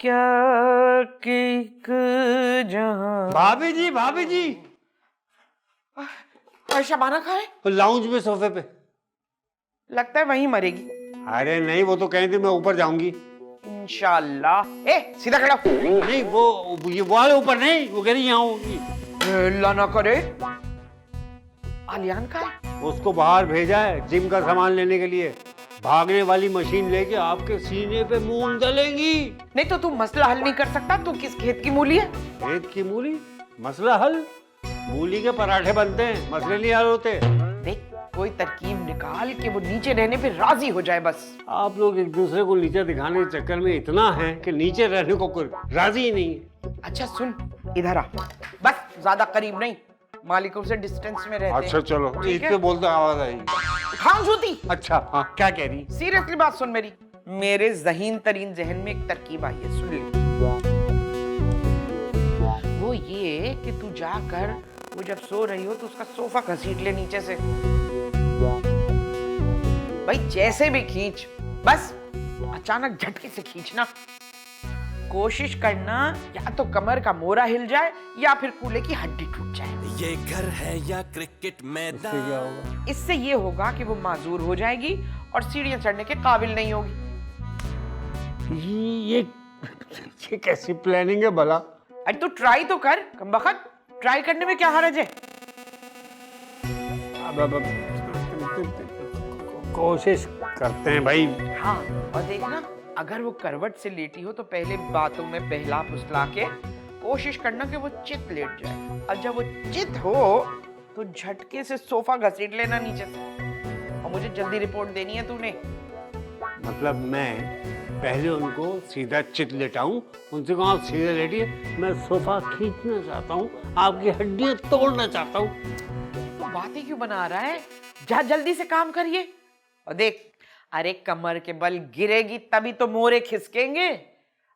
क्या कि एक जहां। भाभी जी और शबाना कहाँ है? लाउंज में सोफे पे। लगता है वहीं मरेगी। अरे नहीं, वो तो कहीं थी मैं ऊपर जाऊंगी। इंशाल्लाह। सीधा खड़ा हो। नहीं वो वाले ऊपर नहीं, वो कह रही यहाँ होगी। अल्लाह ना करे। आलियान कहाँ है? उसको बाहर भेजा है जिम का सामान लेने के लिए। भागने वाली मशीन लेके आपके सीने पे मूंग दलेंगी। नहीं तो तू मसला हल नहीं कर सकता? तू किस खेत की मूली है? खेत की मूली? मसला हल? मूली के पराठे बनते हैं, मसले नहीं हल होते। देख कोई तरकीब निकाल के वो नीचे रहने पे राजी हो जाए बस। आप लोग एक दूसरे को नीचे दिखाने के चक्कर में इतना है कि नीचे रहने को कोई राजी ही नहीं है। अच्छा सुन, इधर आ। बस ज्यादा करीब नहीं, मालिकों से डिस्टेंस में रहते अच्छा हैं। चलो, ठीक है? इससे बोलते आवाज आई। उठाऊं जूती? अच्छा हाँ, क्या कह रही? सीरियसली बात सुन मेरी। मेरे ज़हीन तरीन जहन में एक तरकीब आई है, सुन ले। वो ये कि तू जाकर वो जब सो रही हो तो उसका सोफा घसीट ले नीचे से। भाई जैसे भी खींच, बस अचानक झटके से खींचना। कोशिश करना या तो कमर का मोरा हिल जाए या फिर कूल्हे की हड्डी टूट जाए। ये घर है या क्रिकेट मैदान? इससे क्या होगा? इससे ये होगा कि वो माजूर हो जाएगी और सीढ़ियां चढ़ने के काबिल नहीं होगी। ये कैसी प्लानिंग है भला? अरे तू ट्राई तो कर कमबख्त, ट्राई करने में क्या हर्ज है? अब कोशिश करते हैं भाई। हाँ, और देखना अगर वो करवट से लेटी हो तो पहले बातों में बहला फुसला के कोशिश करना कि वो चित लेट जाए, और जब वो चित हो तो झटके से सोफा घसीट लेना नीचे से। और मुझे जल्दी रिपोर्ट देनी है तूने। मतलब मैं पहले उनको सीधा चित लेटाऊं, उनसे कहूं आप सीधे लेटिए, मैं सोफा खींचना चाहता हूं, आपकी हड्डियां तोड़ना चाहता हूं। तो बातें क्यों बना रहा है? जा जल्दी से काम करिए। और देख, अरे कमर के बल गिरेगी तभी तो मोरे खिसकेंगे।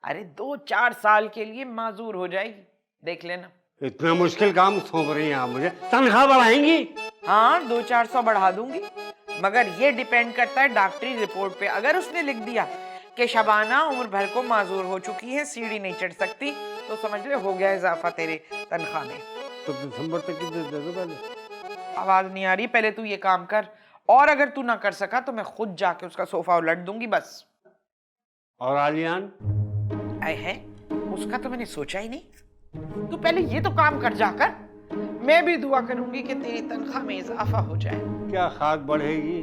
अरे 2-4 साल के लिए माजूर हो जाएगी, देख लेना। इतना मुश्किल काम सौंप रही हैं आप मुझे? तनख्वाह बढ़ाएंगी? हाँ 200-400 बढ़ा दूंगी, मगर ये डिपेंड करता है डॉक्टरी रिपोर्ट पे। अगर उसने लिख दिया कि शबाना उम्र भर को माजूर हो चुकी है, सीढ़ी नहीं चढ़ सकती, तो समझ ले हो गया इजाफा तेरे तनख्वाह में। तो दिसंबर तक की दे दो पहले। आवाज नहीं आ रही, पहले तू ये काम कर, और अगर तू ना कर सका तो मैं खुद जाके उसका सोफा उलट दूंगी बस। और आलियान? आए है, उसका तो मैंने सोचा ही नहीं। तू पहले ये तो काम कर जाकर। मैं भी दुआ करूंगी कि तेरी तनख्वाह में इजाफा हो जाए। क्या खाक बढ़ेगी?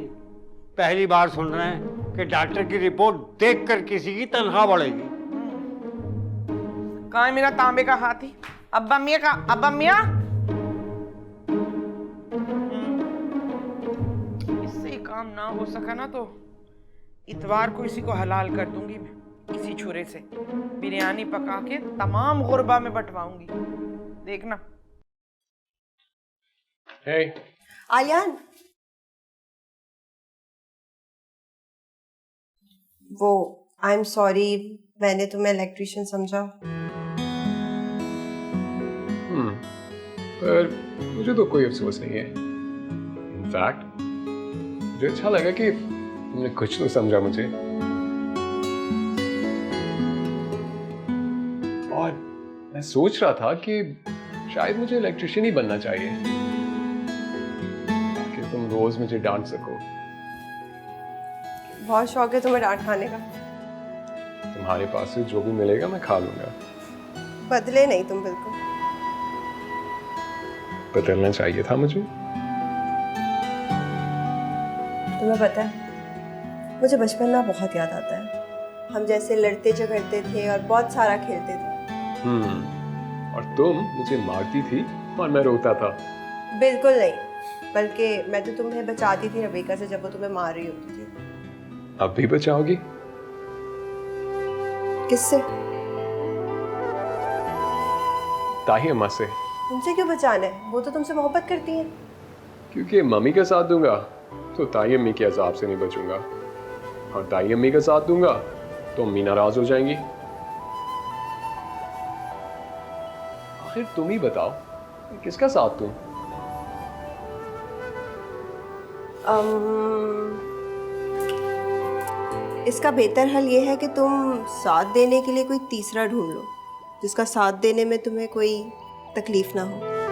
पहली बार सुन रहे हैं कि डॉक्टर की रिपोर्ट देखकर किसी की तनख्वाह बढ़ेगी। कहाँ है मेरा तांबे का हाथी? अब्बा मियाँ का, अब्बा मियाँ। इससे ही काम ना हो सका ना तो इतवार को इसी को हलाल कर दूंगी मैं, इसी छुरे से बिरयानी पका के तमाम गुरबा में बंटवाऊंगी, देखना। Hey. आलियान, वो आई एम सॉरी, मैंने तुम्हें इलेक्ट्रिशियन समझा। पर मुझे तो कोई अफसोस नहीं है। इनफैक्ट मुझे अच्छा लगा कि तुमने कुछ तो समझा मुझे। और मैं सोच रहा था कि शायद मुझे इलेक्ट्रिशियन ही बनना चाहिए ताकि तुम रोज मुझे डांट सको। बहुत शौक है तुम्हें डांट खाने का। तुम्हारे पास से जो भी मिलेगा मैं खा लूंगा। बदले नहीं तुम बिल्कुल। बदलना चाहिए था मुझे। तुम्हें पता है, मुझे बचपन ना बहुत याद आता है। हम जैसे लड़ते झगड़ते थे और बहुत सारा खेलते थे। और तुम मुझे मारती थी और मैं रोता था। बिल्कुल नहीं, बल्कि मैं तो तुम्हें बचाती थी रबीका से जब वो तुम्हें मार रही होती थी। अब भी बचाओगी? किससे? ताही अम्मा से। तुमसे क्यों बचाना है? वो तो तुमसे मोहब्बत करती हैं। क्योंकि मम्मी का साथ दूंगा तो ताई अम्मी के अजाब से नहीं बचूंगा, और ताई अम्मी का साथ दूंगा तो अम्मी नाराज हो जाएंगी। आखिर तुम ही बताओ, किसका साथ दूं? इसका बेहतर हल ये है कि तुम साथ देने के लिए कोई तीसरा ढूंढ लो, जिसका साथ देने में तुम्हें कोई तकलीफ ना हो।